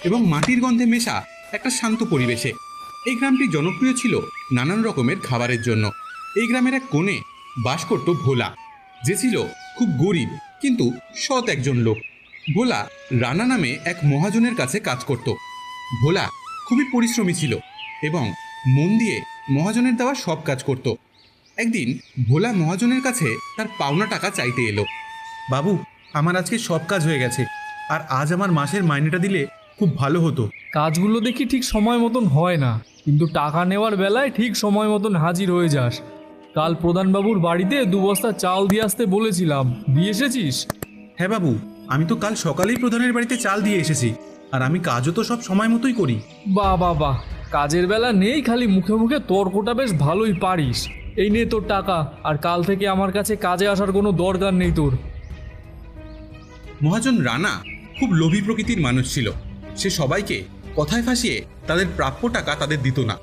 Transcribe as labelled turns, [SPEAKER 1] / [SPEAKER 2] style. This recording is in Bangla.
[SPEAKER 1] এবং মাটির গন্ধে মেশা একটা শান্ত পরিবেশে। এই গ্রামটি জনপ্রিয় ছিল নানান রকমের খাবারের জন্য। এই গ্রামের এক কোণে বাস করত ভোলা, যে ছিল খুব গরিব কিন্তু সৎ একজন লোক। ভোলা রানা নামে এক মহাজনের কাছে কাজ করত। ভোলা খুবই পরিশ্রমী ছিল এবং মন দিয়ে মহাজনের দেওয়া সব কাজ করত। একদিন ভোলা মহাজনের কাছে তার পাওনা টাকা চাইতে এলো। বাবু, আমার আজকে সব কাজ হয়ে গেছে, আর আজ আমার মাসের মাইনেটা দিলে খুব ভালো হতো।
[SPEAKER 2] কাজগুলো দেখি ঠিক সময় মতন হয় না, কিন্তু টাকা নেওয়ার বেলায় ঠিক সময় মতন হাজির হয়ে যাস। কাল প্রধানবাবুর বাড়িতে 2 বস্তা চাল দিয়ে আসতে বলেছিলাম, দিয়ে এসেছিস?
[SPEAKER 1] হ্যাঁ বাবু, আমি তো কাল সকালেই প্রধানের বাড়িতে চাল দিয়ে এসেছি, আর আমি কাজও তো সব সময় মতোই করি।
[SPEAKER 2] বাহ বাহ বাহ, কাজের বেলা নেই, খালি মুখে মুখে তর্কটা বেশ ভালোই পারিস। এই নে তোর টাকা, আর কাল থেকে আমার কাছে কাজে আসার কোনো দরকার নেই তোর।
[SPEAKER 1] মহাজন রানা খুব লোভী প্রকৃতির মানুষ ছিল। সে সবাইকে কথায় ফাঁসিয়ে তাদের প্রাপ্য টাকা তাদের দিত না।